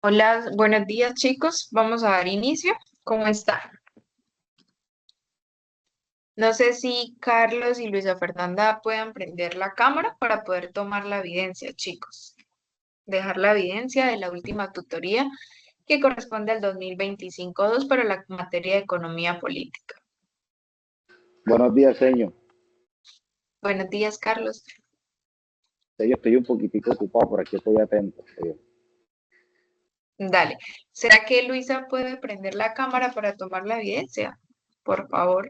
Hola, buenos días chicos. Vamos a dar inicio. ¿Cómo están? No sé si Carlos y Luisa Fernanda puedan prender la cámara para poder tomar la evidencia, chicos. Dejar la evidencia de la última tutoría que corresponde al 2025-2 para la materia de economía política. Buenos días, señor. Buenos días, Carlos. Señor, estoy un poquitico ocupado, por aquí estoy atento, señor. Dale. ¿Será que Luisa puede prender la cámara para tomar la evidencia? Por favor.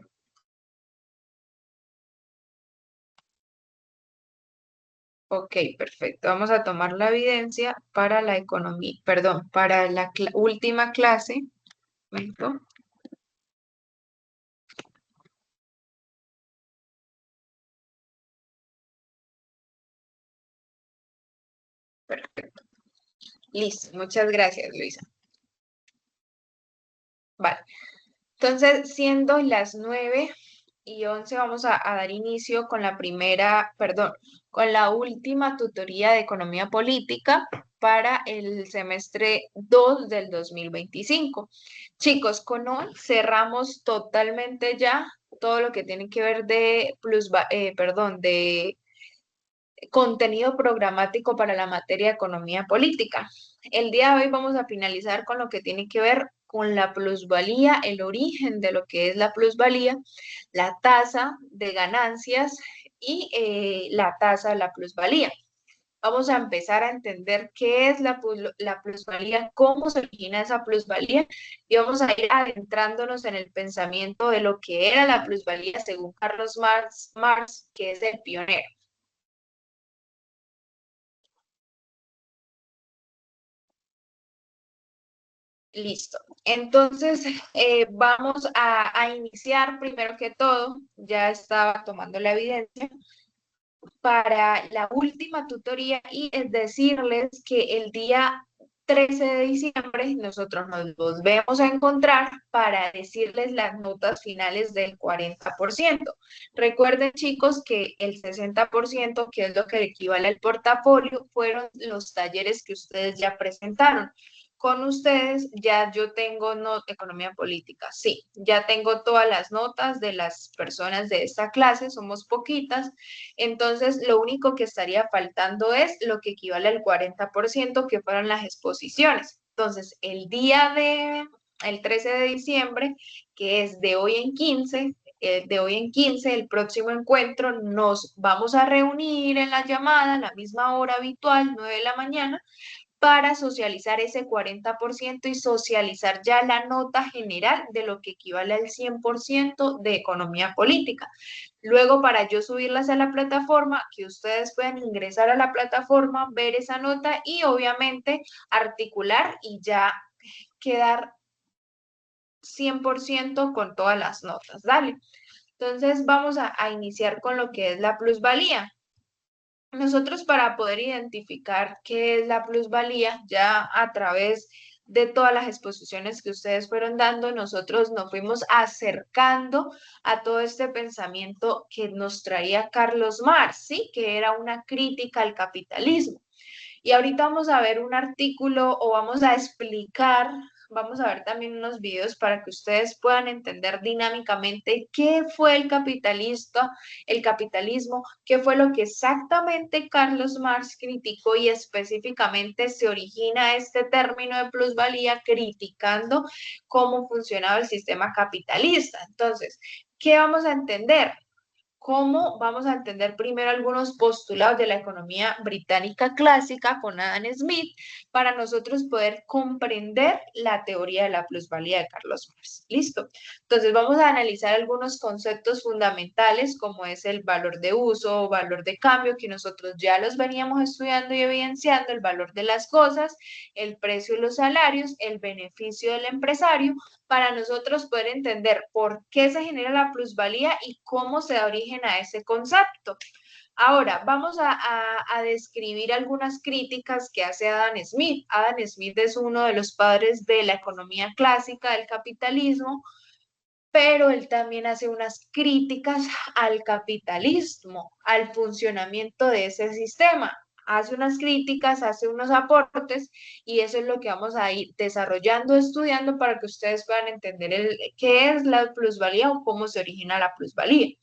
Ok, perfecto. Vamos a tomar la evidencia para la economía, perdón, para la última clase. Momento. Perfecto. Listo. Muchas gracias, Luisa. Vale. Entonces, siendo las 9:11, vamos a dar inicio con la primera, perdón, con la última tutoría de economía política para el semestre 2 del 2025. Chicos, con hoy cerramos totalmente ya todo lo que tiene que ver de perdón, de contenido programático para la materia de economía política. El día de hoy vamos a finalizar con lo que tiene que ver con la plusvalía, el origen de lo que es la plusvalía, la tasa de ganancias y la tasa de la plusvalía. Vamos a empezar a entender qué es la plusvalía, cómo se origina esa plusvalía y vamos a ir adentrándonos en el pensamiento de lo que era la plusvalía según Carlos Marx, que es el pionero. Listo. Entonces, vamos a iniciar primero que todo, ya estaba tomando la evidencia, para la última tutoría y es decirles que el día 13 de diciembre nosotros nos volvemos a encontrar para decirles las notas finales del 40%. Recuerden, chicos, que el 60%, que es lo que equivale al portafolio, fueron los talleres que ustedes ya presentaron. Con ustedes ya yo tengo economía política, sí, ya tengo todas las notas de las personas de esta clase, somos poquitas, entonces lo único que estaría faltando es lo que equivale al 40%, que fueron las exposiciones. Entonces, el 13 de diciembre, que es de hoy en 15, el próximo encuentro, nos vamos a reunir en la llamada, a la misma hora habitual, 9 de la mañana, para socializar ese 40% y socializar ya la nota general de lo que equivale al 100% de economía política. Luego, para yo subirlas a la plataforma, que ustedes puedan ingresar a la plataforma, ver esa nota y obviamente articular y ya quedar 100% con todas las notas. Dale. Entonces, vamos a iniciar con lo que es la plusvalía. Nosotros para poder identificar qué es la plusvalía, ya a través de todas las exposiciones que ustedes fueron dando, nosotros nos fuimos acercando a todo este pensamiento que nos traía Carlos Marx, ¿sí? Que era una crítica al capitalismo. Y ahorita vamos a ver un artículo o vamos a explicar, vamos a ver también unos videos para que ustedes puedan entender dinámicamente qué fue el capitalismo, qué fue lo que exactamente Carlos Marx criticó y específicamente se origina este término de plusvalía criticando cómo funcionaba el sistema capitalista. Entonces, ¿qué vamos a entender? ¿Cómo vamos a entender primero algunos postulados de la economía británica clásica con Adam Smith para nosotros poder comprender la teoría de la plusvalía de Carlos Marx? Listo. Entonces vamos a analizar algunos conceptos fundamentales como es el valor de uso o valor de cambio que nosotros ya los veníamos estudiando y evidenciando, el valor de las cosas, el precio de los salarios, el beneficio del empresario, para nosotros poder entender por qué se genera la plusvalía y cómo se da origen a ese concepto. Ahora, vamos a describir algunas críticas que hace Adam Smith. Adam Smith es uno de los padres de la economía clásica del capitalismo, pero él también hace unas críticas al capitalismo, al funcionamiento de ese sistema. hace unas críticas, hace unos aportes y eso es lo que vamos a ir desarrollando, estudiando para que ustedes puedan entender qué es la plusvalía o cómo se origina la plusvalía.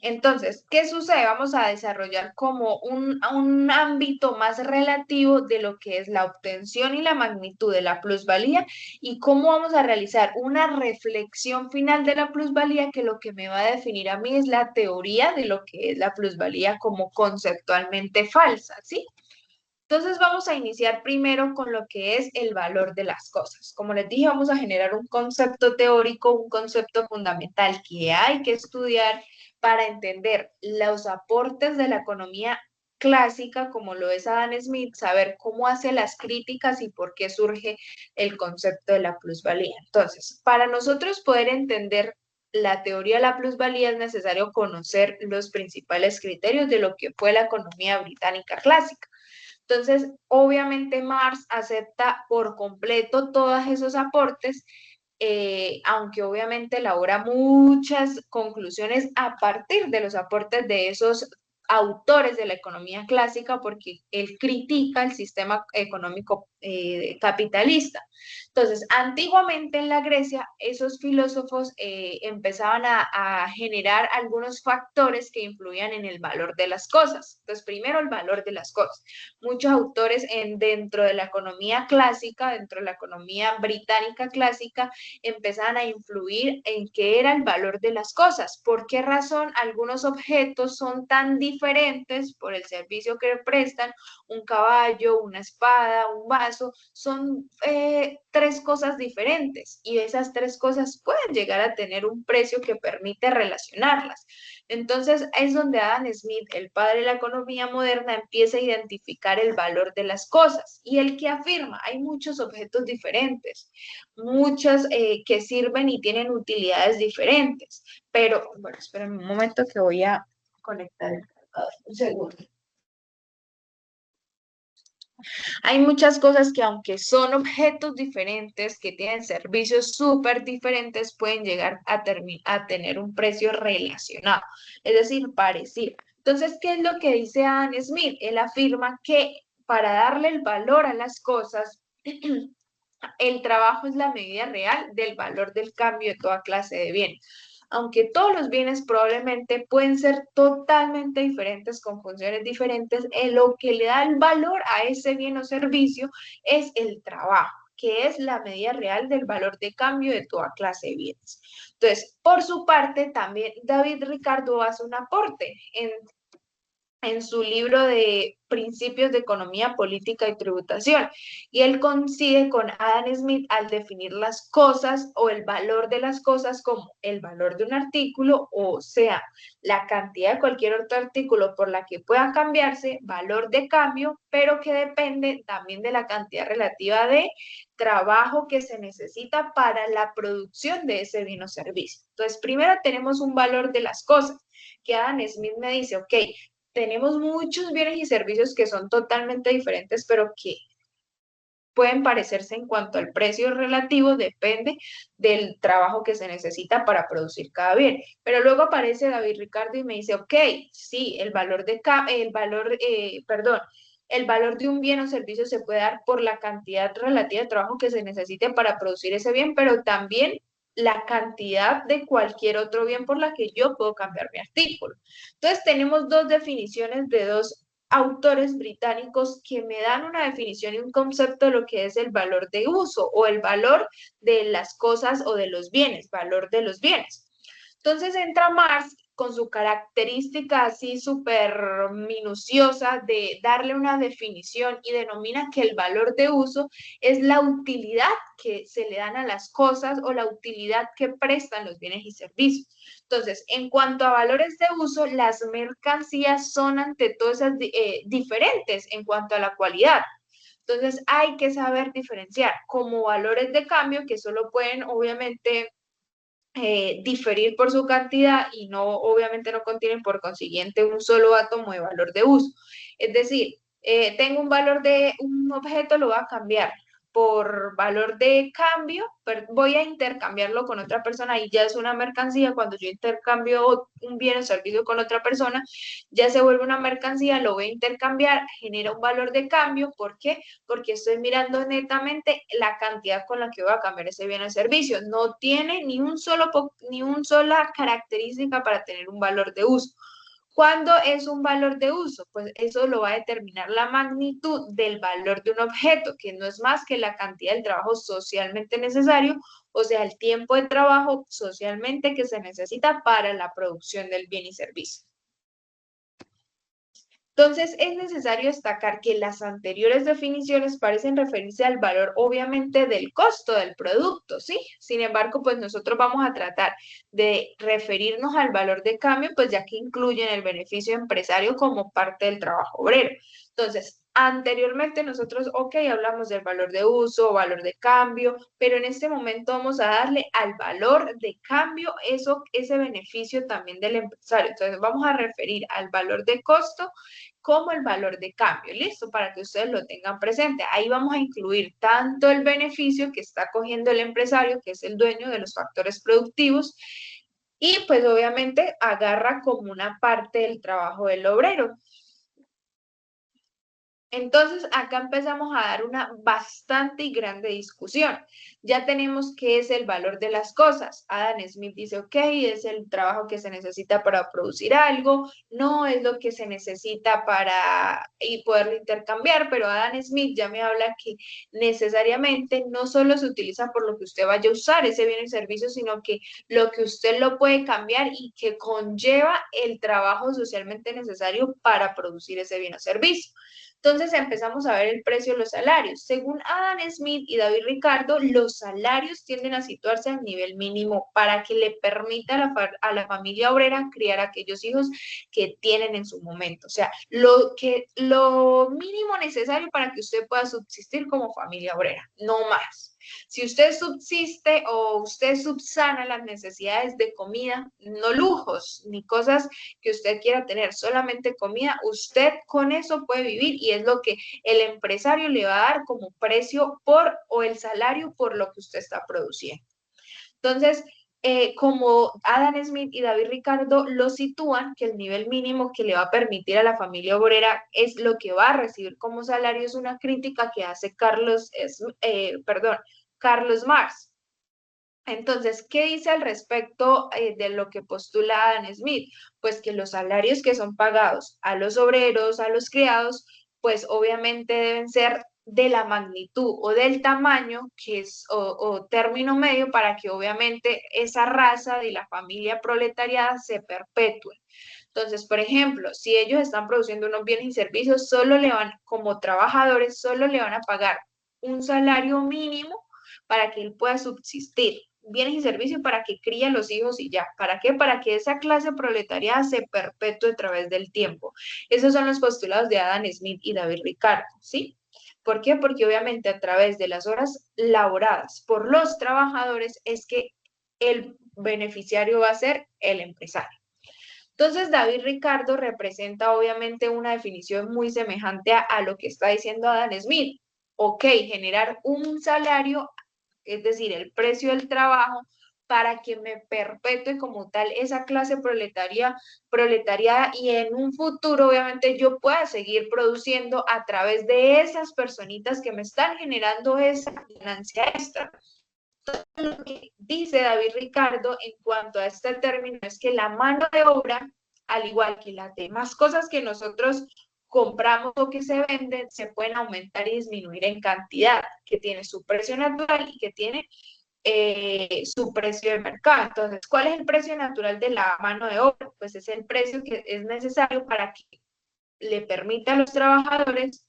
Entonces, ¿qué sucede? Vamos a desarrollar como un ámbito más relativo de lo que es la obtención y la magnitud de la plusvalía y cómo vamos a realizar una reflexión final de la plusvalía que lo que me va a definir a mí es la teoría de lo que es la plusvalía como conceptualmente falsa, ¿sí? Entonces vamos a iniciar primero con lo que es el valor de las cosas. Como les dije, vamos a generar un concepto teórico, un concepto fundamental que hay que estudiar para entender los aportes de la economía clásica, como lo es Adam Smith, saber cómo hace las críticas y por qué surge el concepto de la plusvalía. Entonces, para nosotros poder entender la teoría de la plusvalía es necesario conocer los principales criterios de lo que fue la economía británica clásica. Entonces, obviamente Marx acepta por completo todos esos aportes, aunque obviamente elabora muchas conclusiones a partir de los aportes de esos autores de la economía clásica, porque él critica el sistema económico capitalista. Entonces, antiguamente en la Grecia, esos filósofos empezaban a generar algunos factores que influían en el valor de las cosas. Entonces, primero el valor de las cosas. Muchos autores dentro de la economía clásica, dentro de la economía británica clásica, empezaban a influir en qué era el valor de las cosas. ¿Por qué razón algunos objetos son tan diferentes por el servicio que prestan? Un caballo, una espada, un vaso, son tres cosas diferentes y esas tres cosas pueden llegar a tener un precio que permite relacionarlas. Entonces es donde Adam Smith, el padre de la economía moderna, empieza a identificar el valor de las cosas y el que afirma, hay muchos objetos diferentes, muchos que sirven y tienen utilidades diferentes, pero bueno, esperen un momento que voy a conectar el cargador, un segundo. Hay muchas cosas que aunque son objetos diferentes, que tienen servicios súper diferentes, pueden llegar a tener un precio relacionado, es decir, parecido. Entonces, ¿qué es lo que dice Adam Smith? Él afirma que para darle el valor a las cosas, el trabajo es la medida real del valor del cambio de toda clase de bienes. Aunque todos los bienes probablemente pueden ser totalmente diferentes, con funciones diferentes, lo que le da el valor a ese bien o servicio es el trabajo, que es la medida real del valor de cambio de toda clase de bienes. Entonces, por su parte, también David Ricardo hace un aporte en su libro de Principios de Economía Política y Tributación. Y él coincide con Adam Smith al definir las cosas o el valor de las cosas como el valor de un artículo, o sea, la cantidad de cualquier otro artículo por la que pueda cambiarse, valor de cambio, pero que depende también de la cantidad relativa de trabajo que se necesita para la producción de ese bien o servicio. Entonces, primero tenemos un valor de las cosas, que Adam Smith me dice, ok, tenemos muchos bienes y servicios que son totalmente diferentes, pero que pueden parecerse en cuanto al precio relativo, depende del trabajo que se necesita para producir cada bien. Pero luego aparece David Ricardo y me dice, ok, sí, el valor de un bien o servicio se puede dar por la cantidad relativa de trabajo que se necesite para producir ese bien, pero también la cantidad de cualquier otro bien por la que yo puedo cambiar mi artículo. Entonces tenemos dos definiciones de dos autores británicos que me dan una definición y un concepto de lo que es el valor de uso o el valor de las cosas o de los bienes, valor de los bienes. Entonces entra Marx con su característica así súper minuciosa de darle una definición y denomina que el valor de uso es la utilidad que se le dan a las cosas o la utilidad que prestan los bienes y servicios. Entonces, en cuanto a valores de uso, las mercancías son ante todo esas diferentes en cuanto a la cualidad. Entonces, hay que saber diferenciar como valores de cambio que solo pueden, obviamente, diferir por su cantidad y no, obviamente no contienen por consiguiente un solo átomo de valor de uso. Es decir, tengo un valor de un objeto, lo voy a cambiar. por valor de cambio, voy a intercambiarlo con otra persona y ya es una mercancía. Cuando yo intercambio un bien o servicio con otra persona, ya se vuelve una mercancía, lo voy a intercambiar, genera un valor de cambio. ¿Por qué? Porque estoy mirando netamente la cantidad con la que voy a cambiar ese bien o servicio. No tiene ni una sola característica para tener un valor de uso. ¿Cuándo es un valor de uso? Pues eso lo va a determinar la magnitud del valor de un objeto, que no es más que la cantidad del trabajo socialmente necesario, o sea, el tiempo de trabajo socialmente que se necesita para la producción del bien y servicio. Entonces, es necesario destacar que las anteriores definiciones parecen referirse al valor, obviamente, del costo del producto, ¿sí? Sin embargo, pues nosotros vamos a tratar de referirnos al valor de cambio, pues ya que incluyen el beneficio empresario como parte del trabajo obrero. Entonces, anteriormente nosotros, ok, hablamos del valor de uso, valor de cambio, pero en este momento vamos a darle al valor de cambio ese beneficio también del empresario. Entonces, vamos a referir al valor de costo como el valor de cambio, ¿listo? Para que ustedes lo tengan presente. Ahí vamos a incluir tanto el beneficio que está cogiendo el empresario, que es el dueño de los factores productivos, y pues obviamente agarra como una parte del trabajo del obrero. Entonces, acá empezamos a dar una bastante y grande discusión. Ya tenemos qué es el valor de las cosas. Adam Smith dice, ok, es el trabajo que se necesita para producir algo, no es lo que se necesita para y poderlo intercambiar, pero Adam Smith ya me habla que necesariamente no solo se utiliza por lo que usted vaya a usar ese bien y servicio, sino que lo que usted lo puede cambiar y que conlleva el trabajo socialmente necesario para producir ese bien o servicio. Entonces empezamos a ver el precio de los salarios. Según Adam Smith y David Ricardo, los salarios tienden a situarse al nivel mínimo para que le permita a la familia obrera criar a aquellos hijos que tienen en su momento. O sea, lo mínimo necesario para que usted pueda subsistir como familia obrera, no más. Si usted subsiste o usted subsana las necesidades de comida, no lujos ni cosas que usted quiera tener, solamente comida, usted con eso puede vivir y es lo que el empresario le va a dar como precio por o el salario por lo que usted está produciendo. Entonces, como Adam Smith y David Ricardo lo sitúan, que el nivel mínimo que le va a permitir a la familia obrera es lo que va a recibir como salario, es una crítica que hace Carlos Marx. Entonces, ¿qué dice al respecto de lo que postula Adam Smith? Pues que los salarios que son pagados a los obreros, a los criados, pues obviamente deben ser de la magnitud o del tamaño que es o término medio para que obviamente esa raza de la familia proletariada se perpetúe. Entonces, por ejemplo, si ellos están produciendo unos bienes y servicios, como trabajadores, solo le van a pagar un salario mínimo para que él pueda subsistir, bienes y servicios para que críe a los hijos y ya. ¿Para qué? Para que esa clase proletaria se perpetúe a través del tiempo. Esos son los postulados de Adam Smith y David Ricardo, ¿sí? ¿Por qué? Porque obviamente a través de las horas laboradas por los trabajadores es que el beneficiario va a ser el empresario. Entonces, David Ricardo representa obviamente una definición muy semejante a lo que está diciendo Adam Smith. Ok, generar un salario, es decir, el precio del trabajo, para que me perpetúe como tal esa clase proletariada y en un futuro, obviamente, yo pueda seguir produciendo a través de esas personitas que me están generando esa ganancia extra. Lo que dice David Ricardo en cuanto a este término es que la mano de obra, al igual que las demás cosas que nosotros compramos o que se venden, se pueden aumentar y disminuir en cantidad, que tiene su precio natural y que tiene su precio de mercado. Entonces, ¿cuál es el precio natural de la mano de obra? Pues es el precio que es necesario para que le permita a los trabajadores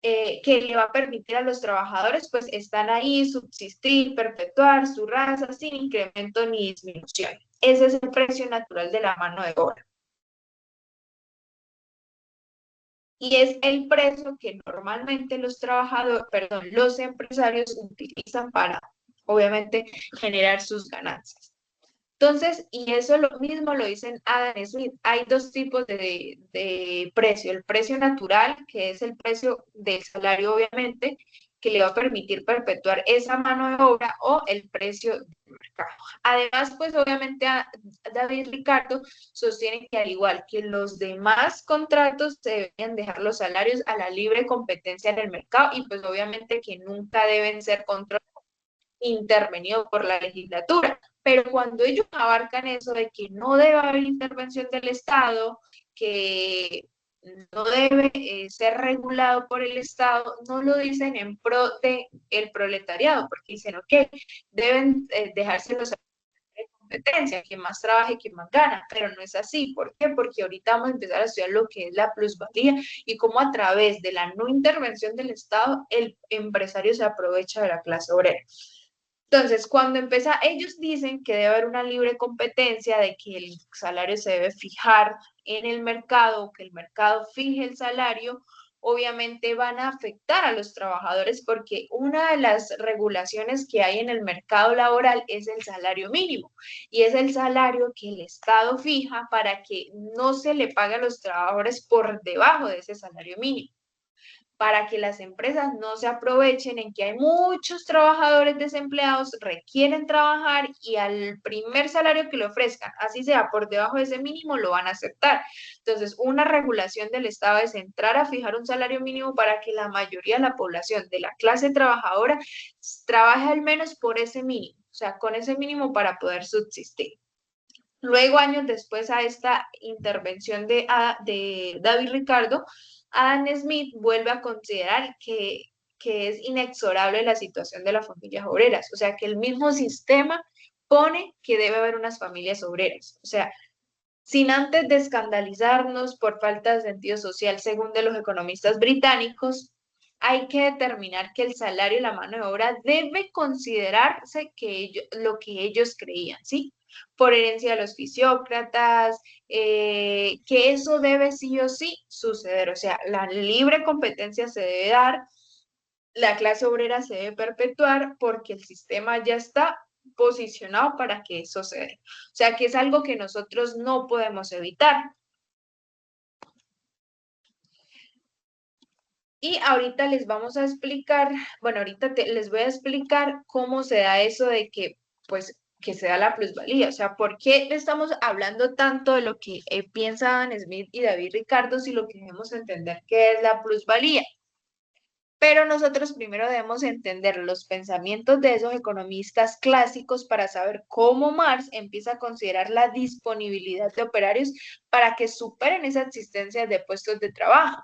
que le va a permitir a los trabajadores pues estar ahí, subsistir, perpetuar su raza sin incremento ni disminución. Ese es el precio natural de la mano de obra. Y es el precio que normalmente los empresarios utilizan para, obviamente, generar sus ganancias. Entonces, y eso lo mismo lo dicen Adam Smith, hay dos tipos de precio, el precio natural, que es el precio del salario, obviamente, que le va a permitir perpetuar esa mano de obra o el precio del mercado. Además, pues obviamente David Ricardo sostiene que al igual que los demás contratos, se deberían dejar los salarios a la libre competencia en el mercado y pues obviamente que nunca deben ser controlados intervenido por la legislatura. Pero cuando ellos abarcan eso de que no debe haber intervención del Estado, que no debe ser regulado por el Estado, no lo dicen en pro de el proletariado, porque dicen, ok, deben dejarse los de competencia, quien más trabaja y quien más gana, pero no es así. ¿Por qué? Porque ahorita vamos a empezar a estudiar lo que es la plusvalía y cómo a través de la no intervención del Estado el empresario se aprovecha de la clase obrera. Entonces, cuando empieza, ellos dicen que debe haber una libre competencia, de que el salario se debe fijar en el mercado, que el mercado fije el salario, obviamente van a afectar a los trabajadores porque una de las regulaciones que hay en el mercado laboral es el salario mínimo y es el salario que el Estado fija para que no se le pague a los trabajadores por debajo de ese salario mínimo, para que las empresas no se aprovechen en que hay muchos trabajadores desempleados, requieren trabajar y al primer salario que le ofrezcan, así sea por debajo de ese mínimo, lo van a aceptar. Entonces, una regulación del Estado es entrar a fijar un salario mínimo para que la mayoría de la población de la clase trabajadora trabaje al menos por ese mínimo, o sea, con ese mínimo para poder subsistir. Luego, años después a esta intervención de David Ricardo, Adam Smith vuelve a considerar que es inexorable la situación de las familias obreras, o sea, que el mismo sistema pone que debe haber unas familias obreras, o sea, sin antes de escandalizarnos por falta de sentido social, según de los economistas británicos, hay que determinar que el salario y la mano de obra debe considerarse lo que ellos creían, ¿sí? Por herencia de los fisiócratas, que eso debe sí o sí suceder, o sea, la libre competencia se debe dar, la clase obrera se debe perpetuar porque el sistema ya está posicionado para que eso se dé. O sea, que es algo que nosotros no podemos evitar. Y ahorita les vamos a explicar, bueno, ahorita les voy a explicar cómo se da eso de que, pues, que se da la plusvalía. O sea, ¿por qué estamos hablando tanto de lo que piensa Adam Smith y David Ricardo si lo que debemos entender que es la plusvalía? Pero nosotros primero debemos entender los pensamientos de esos economistas clásicos para saber cómo Marx empieza a considerar la disponibilidad de operarios para que superen esa existencia de puestos de trabajo.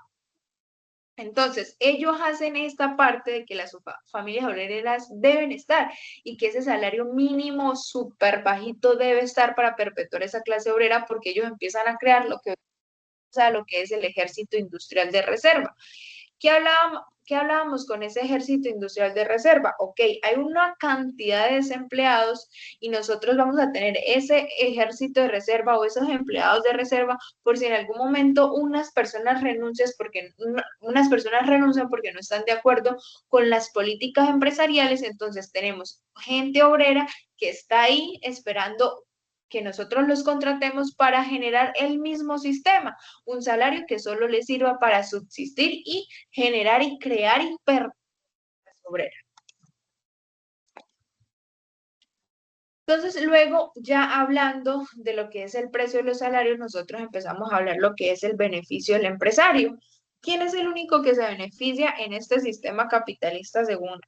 Entonces, ellos hacen esta parte de que las familias obreras deben estar y que ese salario mínimo súper bajito debe estar para perpetuar esa clase obrera porque ellos empiezan a crear lo que es el ejército industrial de reserva. ¿Qué hablábamos con ese ejército industrial de reserva? Ok, hay una cantidad de desempleados y nosotros vamos a tener ese ejército de reserva o esos empleados de reserva por si en algún momento unas personas renuncian porque no están de acuerdo con las políticas empresariales, entonces tenemos gente obrera que está ahí esperando que nosotros los contratemos para generar el mismo sistema, un salario que solo les sirva para subsistir y generar y crear obrera. Entonces, luego, ya hablando de lo que es el precio de los salarios, nosotros empezamos a hablar lo que es el beneficio del empresario. ¿Quién es el único que se beneficia en este sistema capitalista según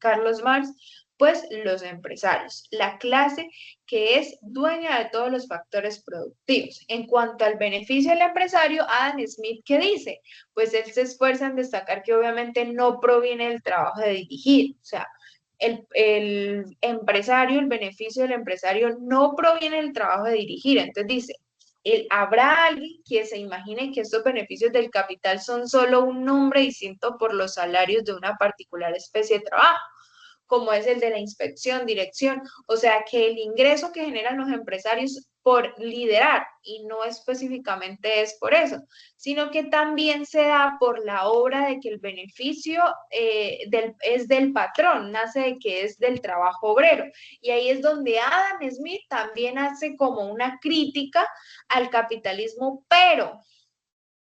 Carlos Marx? Pues los empresarios, la clase que es dueña de todos los factores productivos. En cuanto al beneficio del empresario, Adam Smith, ¿qué dice? Pues él se esfuerza en destacar que obviamente no proviene del trabajo de dirigir, o sea, el empresario, el beneficio del empresario no proviene del trabajo de dirigir. Entonces dice, habrá alguien que se imagine que estos beneficios del capital son solo un nombre distinto por los salarios de una particular especie de trabajo, como es el de la inspección, dirección, o sea que el ingreso que generan los empresarios por liderar, y no específicamente es por eso, sino que también se da por la obra de que el beneficio es del patrón, nace de que es del trabajo obrero. Y ahí es donde Adam Smith también hace como una crítica al capitalismo, pero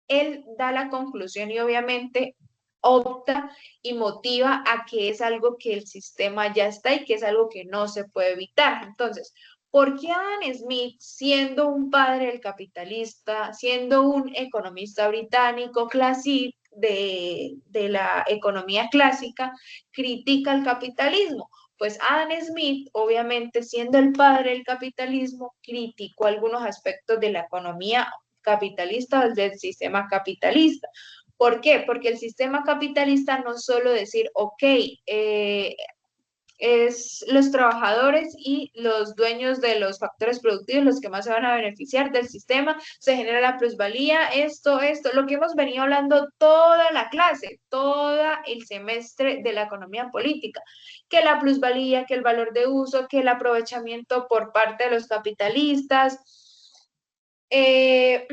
él da la conclusión y obviamente opta y motiva a que es algo que el sistema ya está y que es algo que no se puede evitar. Entonces, ¿por qué Adam Smith, siendo un padre del capitalista, siendo un economista británico clásico de la economía clásica, critica el capitalismo? Pues Adam Smith, obviamente siendo el padre del capitalismo, criticó algunos aspectos de la economía capitalista, del sistema capitalista. ¿Por qué? Porque el sistema capitalista no solo decir, ok, es los trabajadores y los dueños de los factores productivos los que más se van a beneficiar del sistema, se genera la plusvalía, esto, lo que hemos venido hablando toda la clase, todo el semestre de la economía política, que la plusvalía, que el valor de uso, que el aprovechamiento por parte de los capitalistas. Eh,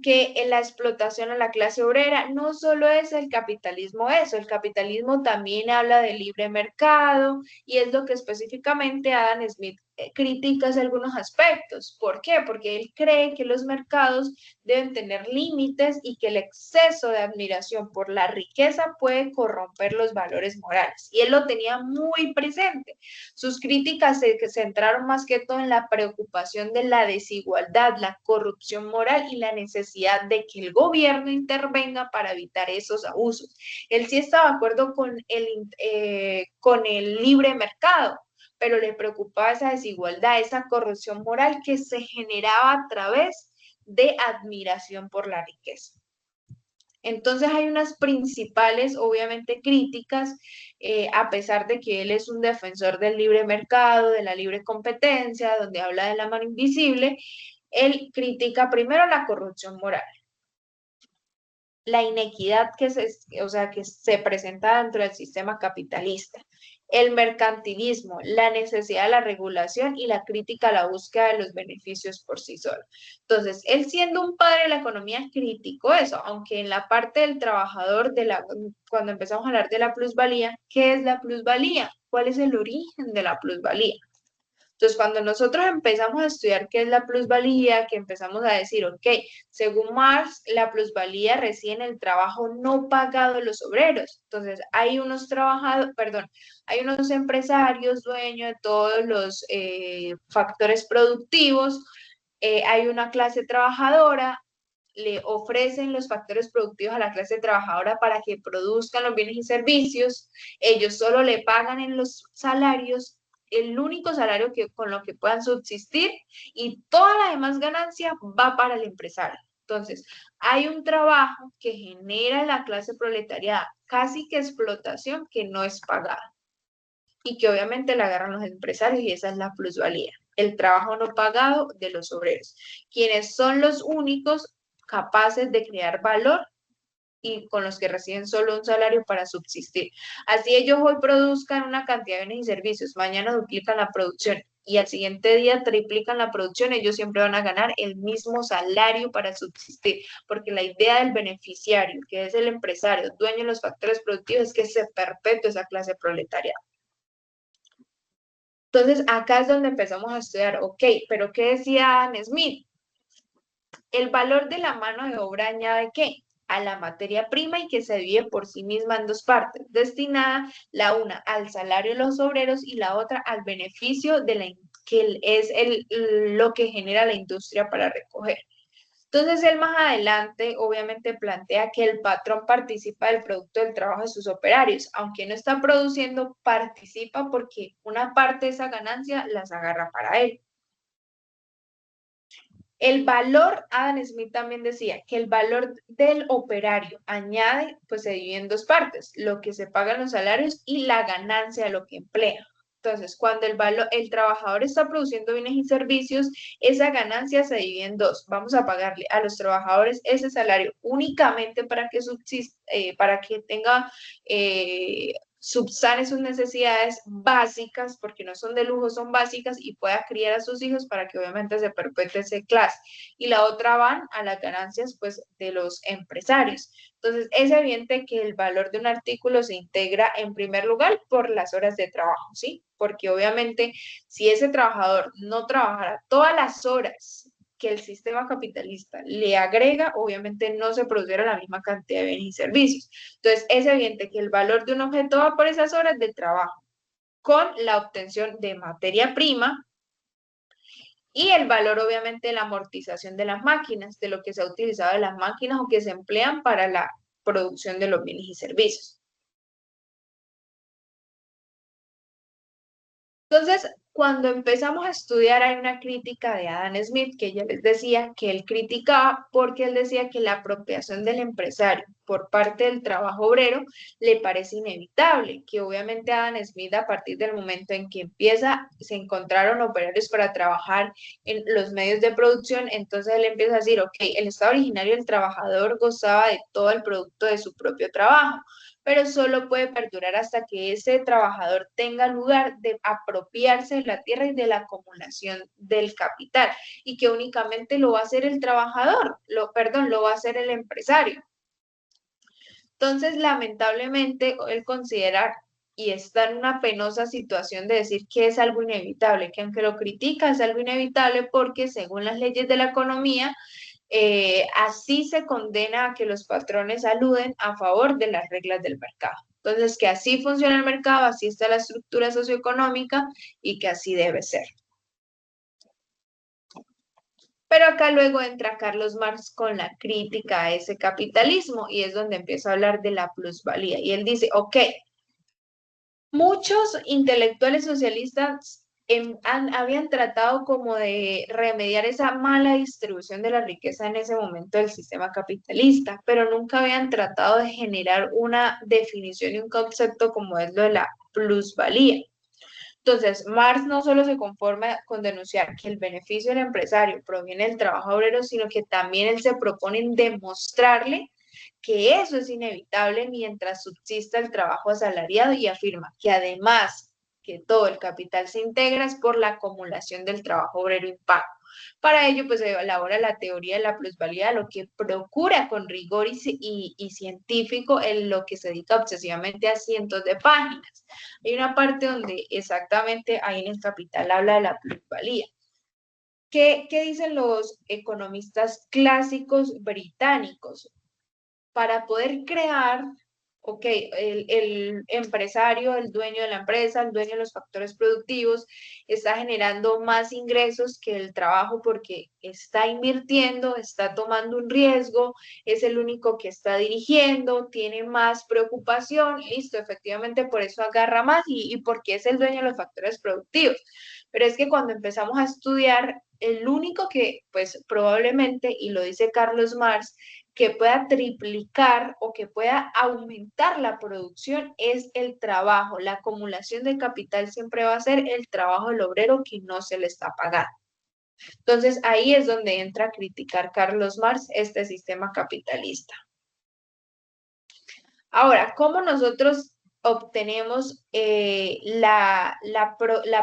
que en la explotación a la clase obrera no solo es el capitalismo eso, el capitalismo también habla de libre mercado y es lo que específicamente Adam Smith critica algunos aspectos. ¿Por qué? Porque él cree que los mercados deben tener límites y que el exceso de admiración por la riqueza puede corromper los valores morales. Y él lo tenía muy presente. Sus críticas se centraron más que todo en la preocupación de la desigualdad, la corrupción moral y la necesidad de que el gobierno intervenga para evitar esos abusos. Él sí estaba de acuerdo con el libre mercado, pero le preocupaba esa desigualdad, esa corrupción moral que se generaba a través de admiración por la riqueza. Entonces hay unas principales, obviamente, críticas, a pesar de que él es un defensor del libre mercado, de la libre competencia, donde habla de la mano invisible, él critica primero la corrupción moral, la inequidad o sea, que se presenta dentro del sistema capitalista, el mercantilismo, la necesidad de la regulación y la crítica a la búsqueda de los beneficios por sí solo. Entonces, él siendo un padre de la economía criticó eso, aunque en la parte del trabajador, cuando empezamos a hablar de la plusvalía, ¿qué es la plusvalía? ¿Cuál es el origen de la plusvalía? Entonces, cuando nosotros empezamos a estudiar qué es la plusvalía, que empezamos a decir, ok, según Marx, la plusvalía reside en el trabajo no pagado de los obreros. Entonces, hay unos trabajadores, perdón, hay unos empresarios dueños de todos los factores productivos, hay una clase trabajadora, le ofrecen los factores productivos a la clase trabajadora para que produzcan los bienes y servicios, ellos solo le pagan en los salarios el único salario con lo que puedan subsistir y toda la demás ganancia va para el empresario. Entonces, hay un trabajo que genera la clase proletariada, casi que explotación que no es pagada y que obviamente la agarran los empresarios y esa es la plusvalía, el trabajo no pagado de los obreros, quienes son los únicos capaces de crear valor y con los que reciben solo un salario para subsistir. Así ellos hoy produzcan una cantidad de bienes y servicios, mañana duplican la producción y al siguiente día triplican la producción, ellos siempre van a ganar el mismo salario para subsistir, porque la idea del beneficiario, que es el empresario, dueño de los factores productivos, es que se perpetúe esa clase proletaria. Entonces, acá es donde empezamos a estudiar, ok, pero ¿qué decía Adam Smith? El valor de la mano de obra añade ¿qué? A la materia prima y que se divide por sí misma en dos partes, destinada la una al salario de los obreros y la otra al beneficio de que es lo que genera la industria para recoger. Entonces, él más adelante obviamente plantea que el patrón participa del producto del trabajo de sus operarios, aunque no está produciendo, participa porque una parte de esa ganancia las agarra para él. El valor, Adam Smith también decía que el valor del operario añade, pues se divide en dos partes, lo que se pagan los salarios y la ganancia de lo que emplea. Entonces, cuando el trabajador está produciendo bienes y servicios, esa ganancia se divide en dos. Vamos a pagarle a los trabajadores ese salario únicamente para que subsista, para que tenga subsane sus necesidades básicas, porque no son de lujo, son básicas, y pueda criar a sus hijos para que obviamente se perpetúe ese clase. Y la otra van a las ganancias, pues, de los empresarios. Entonces, es evidente que el valor de un artículo se integra en primer lugar por las horas de trabajo, ¿sí? Porque obviamente si ese trabajador no trabajara todas las horas que el sistema capitalista le agrega, obviamente no se produciera la misma cantidad de bienes y servicios. Entonces, es evidente que el valor de un objeto va por esas horas de trabajo, con la obtención de materia prima y el valor, obviamente, de la amortización de las máquinas, de lo que se ha utilizado de las máquinas o que se emplean para la producción de los bienes y servicios. Entonces, cuando empezamos a estudiar, hay una crítica de Adam Smith que ya les decía que él criticaba porque él decía que la apropiación del empresario por parte del trabajo obrero le parece inevitable, que obviamente Adam Smith a partir del momento en que se encontraron operarios para trabajar en los medios de producción, entonces él empieza a decir, ok, el estado originario del trabajador gozaba de todo el producto de su propio trabajo, pero solo puede perdurar hasta que ese trabajador tenga lugar de apropiarse de la tierra y de la acumulación del capital, y que únicamente lo va a hacer el trabajador, lo va a hacer el empresario. Entonces, lamentablemente, él considera y está en una penosa situación de decir que es algo inevitable, que aunque lo critica, es algo inevitable porque según las leyes de la economía, así se condena a que los patrones aluden a favor de las reglas del mercado. Entonces, que así funciona el mercado, así está la estructura socioeconómica y que así debe ser. Pero acá luego entra Carlos Marx con la crítica a ese capitalismo y es donde empieza a hablar de la plusvalía. Y él dice, ok, muchos intelectuales socialistas habían tratado como de remediar esa mala distribución de la riqueza en ese momento del sistema capitalista, pero nunca habían tratado de generar una definición y un concepto como es lo de la plusvalía. Entonces, Marx no solo se conforma con denunciar que el beneficio del empresario proviene del trabajo obrero, sino que también él se propone en demostrarle que eso es inevitable mientras subsista el trabajo asalariado y afirma que además que todo el capital se integra es por la acumulación del trabajo obrero impago. Para ello, pues se elabora la teoría de la plusvalía, lo que procura con rigor y científico en lo que se dedica obsesivamente a cientos de páginas. Hay una parte donde exactamente ahí en el capital habla de la plusvalía. ¿Qué dicen los economistas clásicos británicos? Para poder crear, ok, el empresario, el dueño de la empresa, el dueño de los factores productivos, está generando más ingresos que el trabajo porque está invirtiendo, está tomando un riesgo, es el único que está dirigiendo, tiene más preocupación, listo, efectivamente por eso agarra más y porque es el dueño de los factores productivos. Pero es que cuando empezamos a estudiar, el único que, pues probablemente, y lo dice Carlos Marx, que pueda triplicar o que pueda aumentar la producción es el trabajo. La acumulación de capital siempre va a ser el trabajo del obrero que no se le está pagando. Entonces ahí es donde entra a criticar Carlos Marx este sistema capitalista. Ahora, ¿cómo nosotros obtenemos la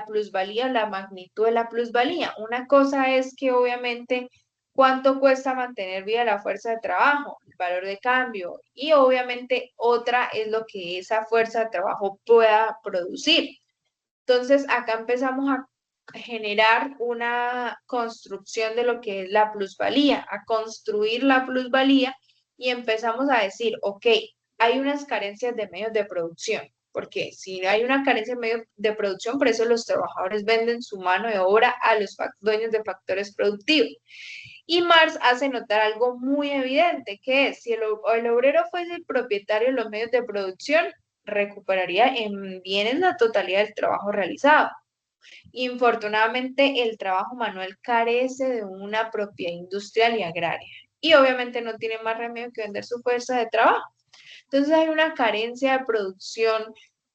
plusvalía, la magnitud de la plusvalía? Una cosa es que obviamente cuánto cuesta mantener viva la fuerza de trabajo, el valor de cambio, y obviamente otra es lo que esa fuerza de trabajo pueda producir. Entonces, acá empezamos a generar una construcción de lo que es la plusvalía, a construir la plusvalía y empezamos a decir, ok, hay unas carencias de medios de producción, porque si hay una carencia de medios de producción, por eso los trabajadores venden su mano de obra a los dueños de factores productivos. Y Marx hace notar algo muy evidente, que es, si el obrero fuese el propietario de los medios de producción, recuperaría en bienes la totalidad del trabajo realizado. Infortunadamente, el trabajo manual carece de una propiedad industrial y agraria. Y obviamente no tiene más remedio que vender su fuerza de trabajo. Entonces hay una carencia de producción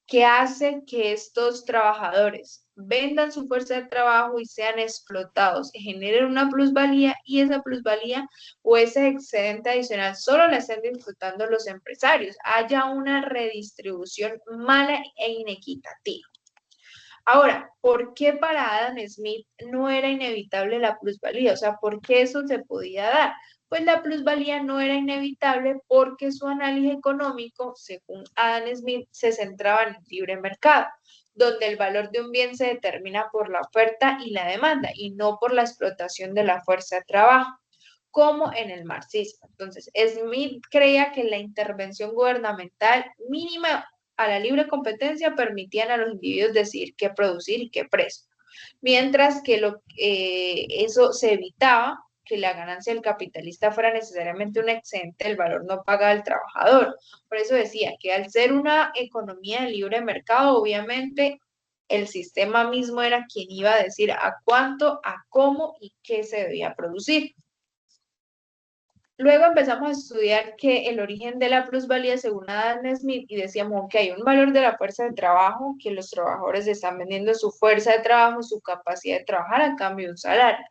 que hace que estos trabajadores vendan su fuerza de trabajo y sean explotados, generen una plusvalía y esa plusvalía o ese excedente adicional solo la estén disfrutando los empresarios. Haya una redistribución mala e inequitativa. Ahora, ¿por qué para Adam Smith no era inevitable la plusvalía? O sea, ¿por qué eso se podía dar? Pues la plusvalía no era inevitable porque su análisis económico, según Adam Smith, se centraba en el libre mercado. donde el valor de un bien se determina por la oferta y la demanda y no por la explotación de la fuerza de trabajo, como en el marxismo. Entonces, Smith creía que la intervención gubernamental mínima a la libre competencia permitían a los individuos decidir qué producir y qué precio, mientras que eso se evitaba que la ganancia del capitalista fuera necesariamente un excedente del valor no pagado al trabajador. Por eso decía que al ser una economía de libre mercado, obviamente el sistema mismo era quien iba a decir a cuánto, a cómo y qué se debía producir. Luego empezamos a estudiar que el origen de la plusvalía según Adam Smith y decíamos que hay un valor de la fuerza de trabajo, que los trabajadores están vendiendo su fuerza de trabajo, su capacidad de trabajar a cambio de un salario.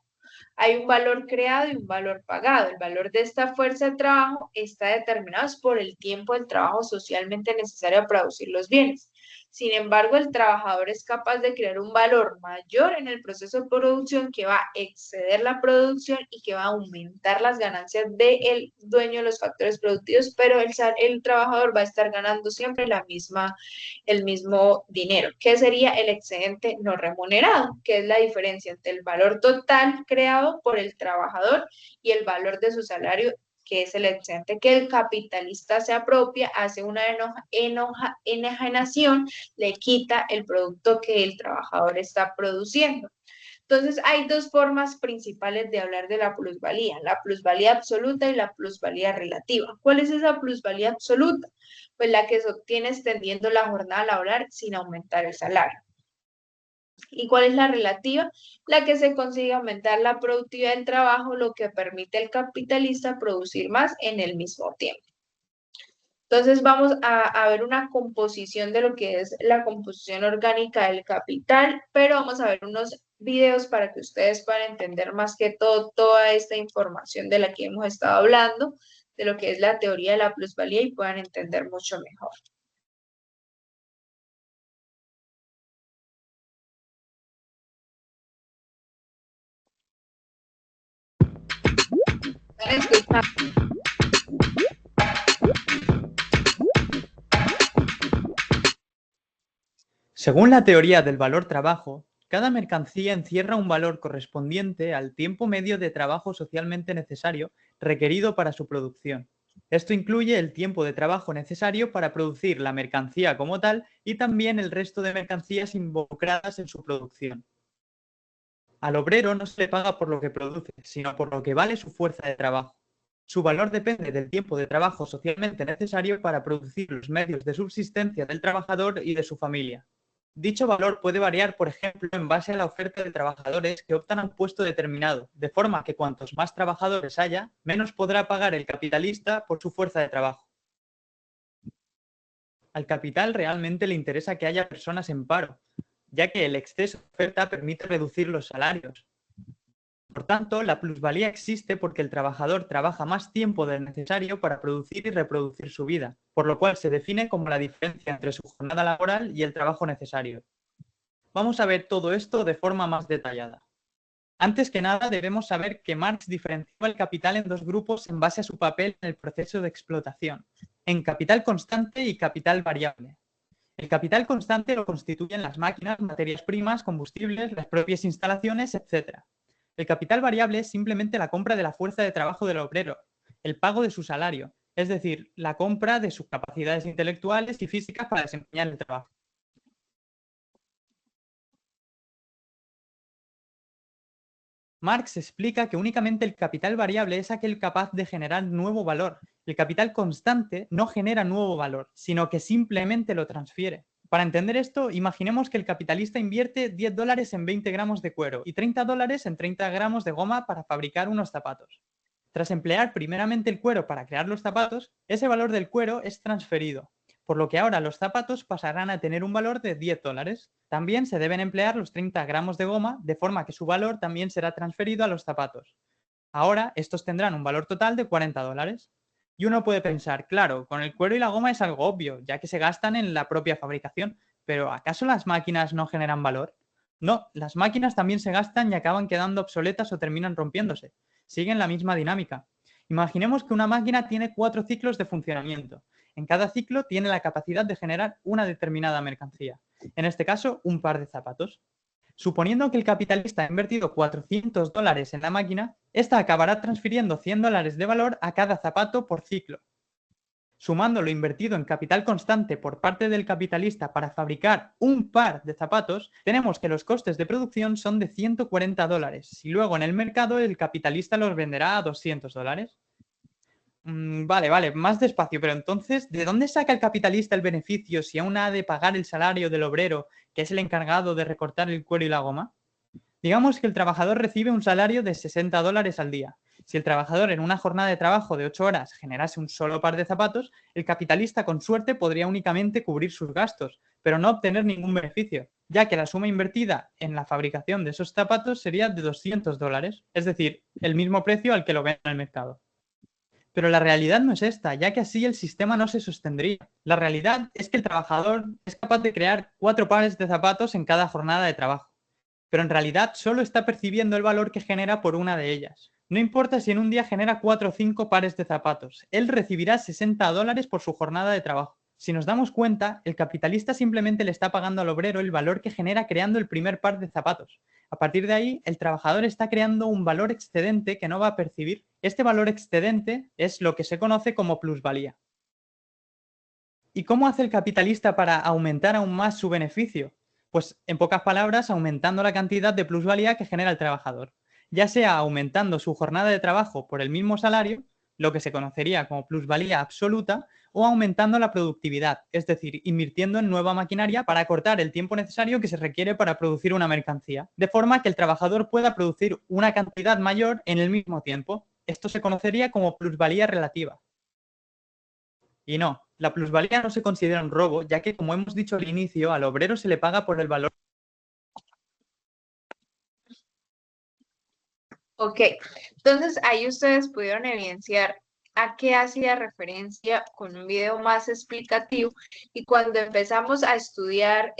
Hay un valor creado y un valor pagado. El valor de esta fuerza de trabajo está determinado por el tiempo del trabajo socialmente necesario para producir los bienes. Sin embargo, el trabajador es capaz de crear un valor mayor en el proceso de producción que va a exceder la producción y que va a aumentar las ganancias del dueño de los factores productivos, pero el trabajador va a estar ganando siempre el mismo dinero, que sería el excedente no remunerado, que es la diferencia entre el valor total creado por el trabajador y el valor de su salario, que es el excedente que el capitalista se apropia, hace una enajenación, le quita el producto que el trabajador está produciendo. Entonces, hay dos formas principales de hablar de la plusvalía absoluta y la plusvalía relativa. ¿Cuál es esa plusvalía absoluta? Pues la que se obtiene extendiendo la jornada laboral sin aumentar el salario. ¿Y cuál es la relativa? La que se consigue aumentar la productividad del trabajo, lo que permite al capitalista producir más en el mismo tiempo. Entonces vamos a ver una composición de lo que es la composición orgánica del capital, pero vamos a ver unos videos para que ustedes puedan entender más que todo toda esta información de la que hemos estado hablando, de lo que es la teoría de la plusvalía y puedan entender mucho mejor. ¿Están escuchando? Según la teoría del valor trabajo, cada mercancía encierra un valor correspondiente al tiempo medio de trabajo socialmente necesario requerido para su producción. Esto incluye el tiempo de trabajo necesario para producir la mercancía como tal y también el resto de mercancías involucradas en su producción. Al obrero no se le paga por lo que produce, sino por lo que vale su fuerza de trabajo. Su valor depende del tiempo de trabajo socialmente necesario para producir los medios de subsistencia del trabajador y de su familia. Dicho valor puede variar, por ejemplo, en base a la oferta de trabajadores que optan a un puesto determinado, de forma que cuantos más trabajadores haya, menos podrá pagar el capitalista por su fuerza de trabajo. Al capital realmente le interesa que haya personas en paro, ya que el exceso de oferta permite reducir los salarios. Por tanto, la plusvalía existe porque el trabajador trabaja más tiempo del necesario para producir y reproducir su vida, por lo cual se define como la diferencia entre su jornada laboral y el trabajo necesario. Vamos a ver todo esto de forma más detallada. Antes que nada, debemos saber que Marx diferenció el capital en dos grupos en base a su papel en el proceso de explotación, en capital constante y capital variable. El capital constante lo constituyen las máquinas, materias primas, combustibles, las propias instalaciones, etc. El capital variable es simplemente la compra de la fuerza de trabajo del obrero, el pago de su salario, es decir, la compra de sus capacidades intelectuales y físicas para desempeñar el trabajo. Marx explica que únicamente el capital variable es aquel capaz de generar nuevo valor. El capital constante no genera nuevo valor, sino que simplemente lo transfiere. Para entender esto, imaginemos que el capitalista invierte $10 en 20 gramos de cuero y $30 en 30 gramos de goma para fabricar unos zapatos. Tras emplear primeramente el cuero para crear los zapatos, ese valor del cuero es transferido, por lo que ahora los zapatos pasarán a tener un valor de $10. También se deben emplear los 30 gramos de goma, de forma que su valor también será transferido a los zapatos. Ahora, estos tendrán un valor total de $40. Y uno puede pensar, claro, con el cuero y la goma es algo obvio, ya que se gastan en la propia fabricación, pero ¿acaso las máquinas no generan valor? No, las máquinas también se gastan y acaban quedando obsoletas o terminan rompiéndose. Siguen la misma dinámica. Imaginemos que una máquina tiene 4 ciclos de funcionamiento. En cada ciclo tiene la capacidad de generar una determinada mercancía, en este caso un par de zapatos. Suponiendo que el capitalista ha invertido $400 en la máquina, esta acabará transfiriendo $100 de valor a cada zapato por ciclo. Sumando lo invertido en capital constante por parte del capitalista para fabricar un par de zapatos, tenemos que los costes de producción son de $140 y luego en el mercado el capitalista los venderá a $200. Vale, más despacio, pero entonces, ¿de dónde saca el capitalista el beneficio si aún ha de pagar el salario del obrero, que es el encargado de recortar el cuero y la goma? Digamos que el trabajador recibe un salario de $60 al día. Si el trabajador en una jornada de trabajo de 8 horas generase un solo par de zapatos, el capitalista con suerte podría únicamente cubrir sus gastos, pero no obtener ningún beneficio, ya que la suma invertida en la fabricación de esos zapatos sería de $200, es decir, el mismo precio al que lo ven en el mercado. Pero la realidad no es esta, ya que así el sistema no se sostendría. La realidad es que el trabajador es capaz de crear 4 pares de zapatos en cada jornada de trabajo, pero en realidad solo está percibiendo el valor que genera por una de ellas. No importa si en un día genera 4 o 5 pares de zapatos, él recibirá $60 por su jornada de trabajo. Si nos damos cuenta, el capitalista simplemente le está pagando al obrero el valor que genera creando el primer par de zapatos. A partir de ahí, el trabajador está creando un valor excedente que no va a percibir. Este valor excedente es lo que se conoce como plusvalía. ¿Y cómo hace el capitalista para aumentar aún más su beneficio? Pues, en pocas palabras, aumentando la cantidad de plusvalía que genera el trabajador, ya sea aumentando su jornada de trabajo por el mismo salario, lo que se conocería como plusvalía absoluta, o aumentando la productividad, es decir, invirtiendo en nueva maquinaria para acortar el tiempo necesario que se requiere para producir una mercancía, de forma que el trabajador pueda producir una cantidad mayor en el mismo tiempo. Esto se conocería como plusvalía relativa. Y no, la plusvalía no se considera un robo, ya que, como hemos dicho al inicio, al obrero se le paga por el valor. Ok, entonces ahí ustedes pudieron evidenciar a qué hacía referencia con un video más explicativo y cuando empezamos a estudiar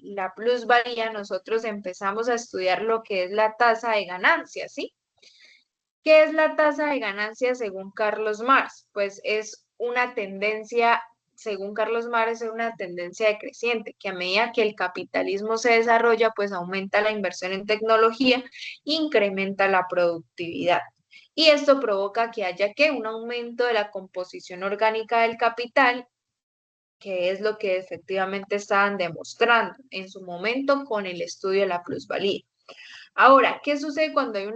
la plusvalía, nosotros empezamos a estudiar lo que es la tasa de ganancia, ¿sí? ¿Qué es la tasa de ganancia según Carlos Marx? Pues es una tendencia, según Carlos Marx, es una tendencia decreciente, que a medida que el capitalismo se desarrolla, pues aumenta la inversión en tecnología, incrementa la productividad. Y esto provoca que haya que un aumento de la composición orgánica del capital, que es lo que efectivamente estaban demostrando en su momento con el estudio de la plusvalía. Ahora, ¿qué sucede cuando hay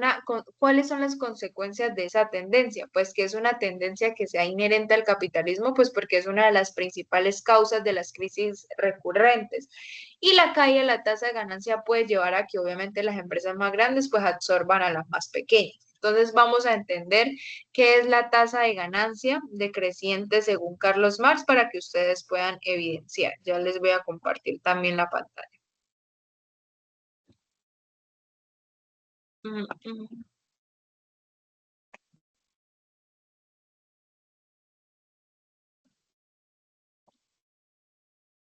cuáles son las consecuencias de esa tendencia? Pues que es una tendencia que sea inherente al capitalismo, pues porque es una de las principales causas de las crisis recurrentes. Y la caída de la tasa de ganancia puede llevar a que obviamente las empresas más grandes pues absorban a las más pequeñas. Entonces vamos a entender qué es la tasa de ganancia decreciente según Carlos Marx para que ustedes puedan evidenciar. Ya les voy a compartir también la pantalla. Mm, mm.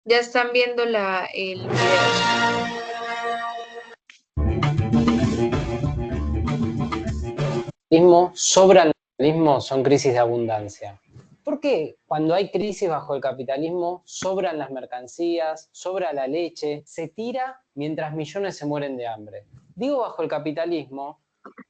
Ya están viendo el video. Sobra el capitalismo son crisis de abundancia. ¿Por qué cuando hay crisis bajo el capitalismo sobran las mercancías, sobra la leche, se tira mientras millones se mueren de hambre? Digo bajo el capitalismo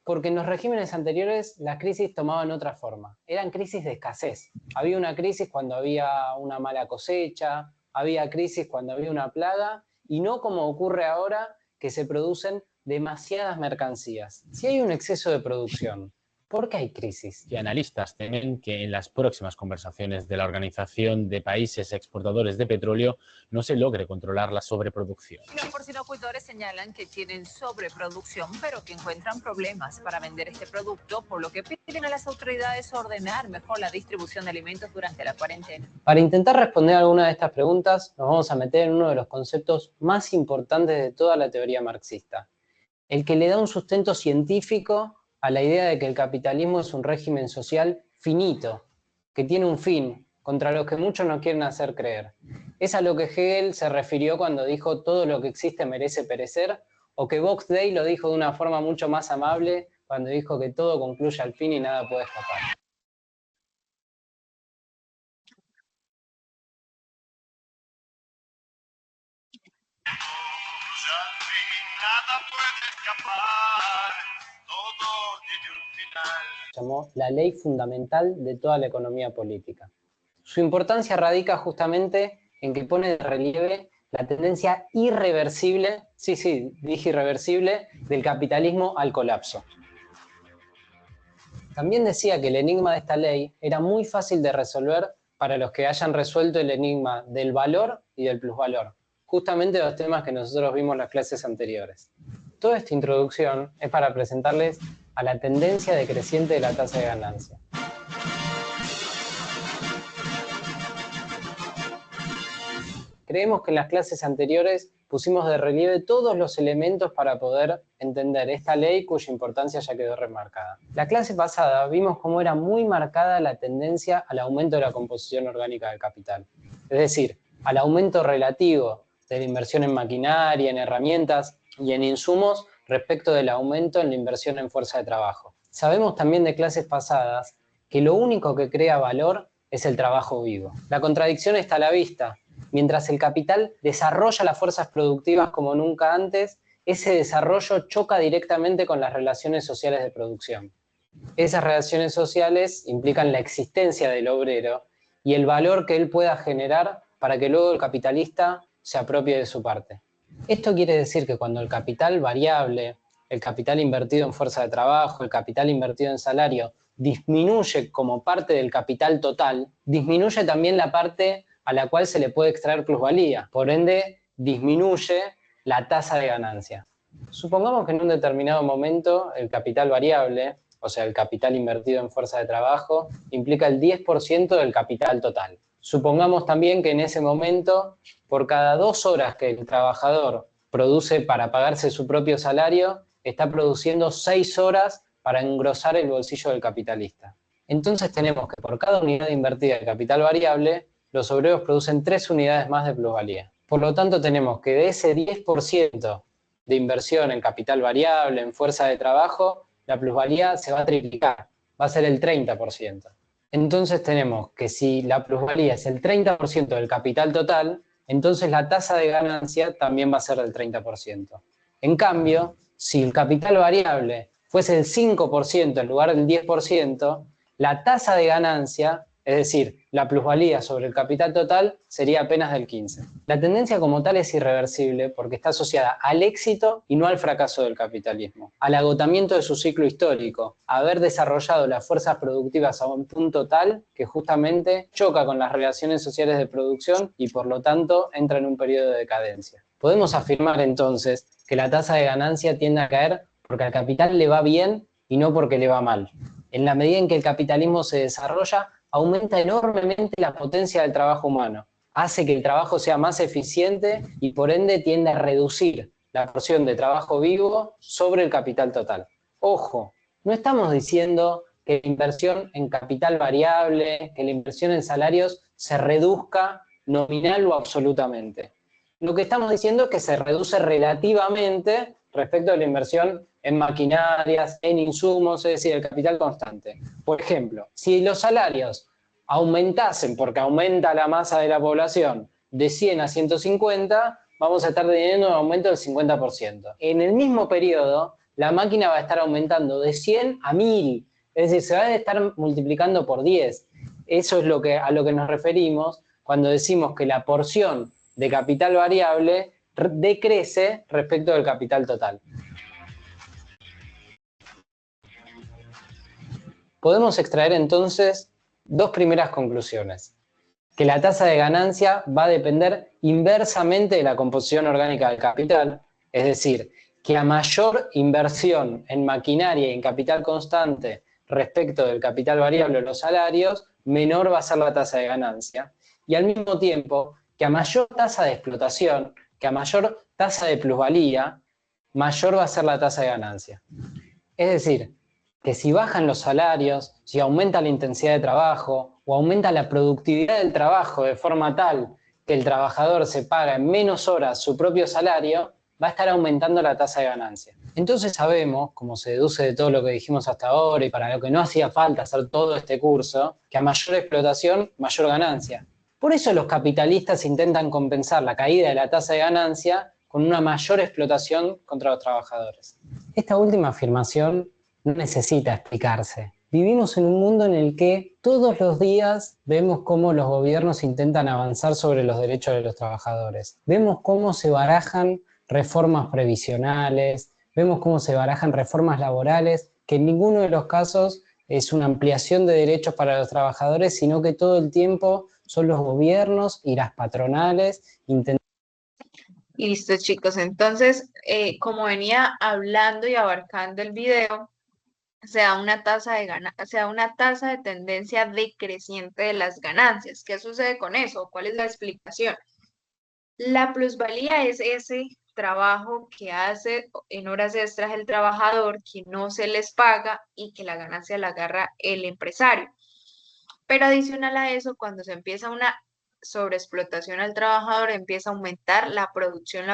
porque en los regímenes anteriores las crisis tomaban otra forma. Eran crisis de escasez. Había una crisis cuando había una mala cosecha, había crisis cuando había una plaga, y no como ocurre ahora que se producen demasiadas mercancías. Si hay un exceso de producción, ¿por qué hay crisis? Y analistas temen que en las próximas conversaciones de la Organización de Países Exportadores de Petróleo no se logre controlar la sobreproducción. Los porcinocultores señalan que tienen sobreproducción, pero que encuentran problemas para vender este producto, por lo que piden a las autoridades ordenar mejor la distribución de alimentos durante la cuarentena. Para intentar responder a alguna de estas preguntas, nos vamos a meter en uno de los conceptos más importantes de toda la teoría marxista, el que le da un sustento científico a la idea de que el capitalismo es un régimen social finito, que tiene un fin, contra los que muchos no quieren hacer creer. Es a lo que Hegel se refirió cuando dijo todo lo que existe merece perecer, o que Box Day lo dijo de una forma mucho más amable cuando dijo que todo concluye al fin y nada puede escapar. Llamó la ley fundamental de toda la economía política. Su importancia radica justamente en que pone de relieve la tendencia irreversible, sí, dije irreversible, del capitalismo al colapso. También decía que el enigma de esta ley era muy fácil de resolver para los que hayan resuelto el enigma del valor y del plusvalor, justamente los temas que nosotros vimos en las clases anteriores. Toda esta introducción es para presentarles a la tendencia decreciente de la tasa de ganancia. Creemos que en las clases anteriores pusimos de relieve todos los elementos para poder entender esta ley cuya importancia ya quedó remarcada. La clase pasada vimos cómo era muy marcada la tendencia al aumento de la composición orgánica del capital, es decir, al aumento relativo de la inversión en maquinaria, en herramientas y en insumos respecto del aumento en la inversión en fuerza de trabajo. Sabemos también de clases pasadas que lo único que crea valor es el trabajo vivo. La contradicción está a la vista. Mientras el capital desarrolla las fuerzas productivas como nunca antes, ese desarrollo choca directamente con las relaciones sociales de producción. Esas relaciones sociales implican la existencia del obrero y el valor que él pueda generar para que luego el capitalista se apropie de su parte. Esto quiere decir que cuando el capital variable, el capital invertido en fuerza de trabajo, el capital invertido en salario, disminuye como parte del capital total, disminuye también la parte a la cual se le puede extraer plusvalía. Por ende, disminuye la tasa de ganancia. Supongamos que en un determinado momento el capital variable, o sea, el capital invertido en fuerza de trabajo, implica el 10% del capital total. Supongamos también que en ese momento, por cada 2 horas que el trabajador produce para pagarse su propio salario, está produciendo 6 horas para engrosar el bolsillo del capitalista. Entonces tenemos que por cada unidad invertida de capital variable, los obreros producen 3 unidades más de plusvalía. Por lo tanto, tenemos que de ese 10% de inversión en capital variable, en fuerza de trabajo, la plusvalía se va a triplicar, va a ser el 30%. Entonces tenemos que si la plusvalía es el 30% del capital total, entonces la tasa de ganancia también va a ser del 30%. En cambio, si el capital variable fuese el 5% en lugar del 10%, la tasa de ganancia, es decir, la plusvalía sobre el capital total, sería apenas del 15%. La tendencia como tal es irreversible porque está asociada al éxito y no al fracaso del capitalismo, al agotamiento de su ciclo histórico, a haber desarrollado las fuerzas productivas a un punto tal que justamente choca con las relaciones sociales de producción y por lo tanto entra en un periodo de decadencia. Podemos afirmar entonces que la tasa de ganancia tiende a caer porque al capital le va bien y no porque le va mal. En la medida en que el capitalismo se desarrolla, aumenta enormemente la potencia del trabajo humano, hace que el trabajo sea más eficiente y por ende tiende a reducir la porción de trabajo vivo sobre el capital total. Ojo, no estamos diciendo que la inversión en capital variable, que la inversión en salarios se reduzca nominal o absolutamente. Lo que estamos diciendo es que se reduce relativamente respecto a la inversión en maquinarias, en insumos, es decir, el capital constante. Por ejemplo, si los salarios aumentasen porque aumenta la masa de la población de 100 a 150, vamos a estar teniendo un aumento del 50%. En el mismo periodo, la máquina va a estar aumentando de 100 a 1000, es decir, se va a estar multiplicando por 10. Eso es a lo que nos referimos cuando decimos que la porción de capital variable decrece respecto del capital total. Podemos extraer entonces 2 primeras conclusiones. Que la tasa de ganancia va a depender inversamente de la composición orgánica del capital, es decir, que a mayor inversión en maquinaria y en capital constante respecto del capital variable o los salarios, menor va a ser la tasa de ganancia. Y al mismo tiempo, que a mayor tasa de explotación, que a mayor tasa de plusvalía, mayor va a ser la tasa de ganancia. Es decir, que si bajan los salarios, si aumenta la intensidad de trabajo o aumenta la productividad del trabajo de forma tal que el trabajador se paga en menos horas su propio salario, va a estar aumentando la tasa de ganancia. Entonces sabemos, como se deduce de todo lo que dijimos hasta ahora y para lo que no hacía falta hacer todo este curso, que a mayor explotación, mayor ganancia. Por eso los capitalistas intentan compensar la caída de la tasa de ganancia con una mayor explotación contra los trabajadores. Esta última afirmación no necesita explicarse. Vivimos en un mundo en el que todos los días vemos cómo los gobiernos intentan avanzar sobre los derechos de los trabajadores. Vemos cómo se barajan reformas previsionales, vemos cómo se barajan reformas laborales, que en ninguno de los casos es una ampliación de derechos para los trabajadores, sino que todo el tiempo son los gobiernos y las patronales intentando. Listo, chicos. Entonces, como venía hablando y abarcando el video, se da una tasa de tendencia decreciente de las ganancias. ¿Qué sucede con eso? ¿Cuál es la explicación? La plusvalía es ese trabajo que hace en horas extras el trabajador, que no se les paga y que la ganancia la agarra el empresario. Pero adicional a eso, cuando se empieza una sobreexplotación al trabajador, empieza a aumentar la producción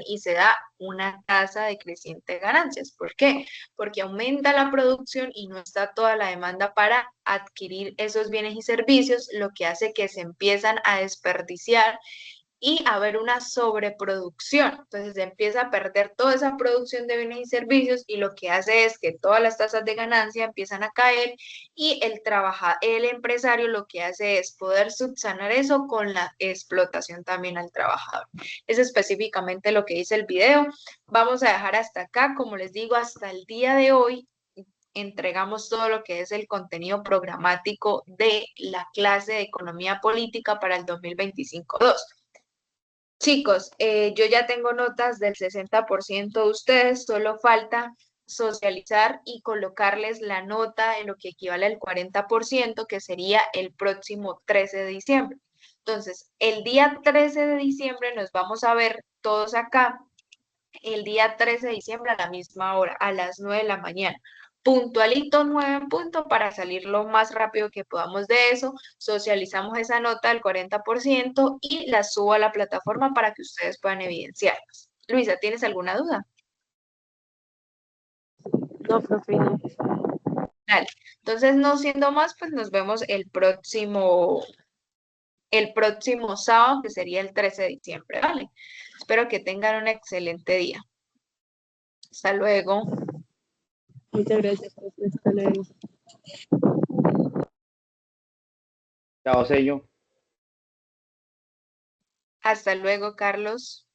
y se da una tasa decreciente de ganancias. ¿Por qué? Porque aumenta la producción y no está toda la demanda para adquirir esos bienes y servicios, lo que hace que se empiezan a desperdiciar y haber una sobreproducción. Entonces se empieza a perder toda esa producción de bienes y servicios y lo que hace es que todas las tasas de ganancia empiezan a caer y el empresario lo que hace es poder subsanar eso con la explotación también al trabajador. Es específicamente lo que dice el video. Vamos a dejar hasta acá, como les digo, hasta el día de hoy entregamos todo lo que es el contenido programático de la clase de Economía Política para el 2025-2. Chicos, yo ya tengo notas del 60% de ustedes, solo falta socializar y colocarles la nota en lo que equivale al 40%, que sería el próximo 13 de diciembre. Entonces, el día 13 de diciembre nos vamos a ver todos acá, el día 13 de diciembre a la misma hora, a las 9 de la mañana. Puntualito, 9 en punto, para salir lo más rápido que podamos de eso. Socializamos esa nota del 40% y la subo a la plataforma para que ustedes puedan evidenciarlas. Luisa, ¿tienes alguna duda? No, profe, no. Dale. Entonces, no siendo más, pues nos vemos el próximo sábado, que sería el 13 de diciembre, ¿vale? Espero que tengan un excelente día. Hasta luego. Muchas gracias, profe. Hasta luego. Chao, Sello. Hasta luego, Carlos.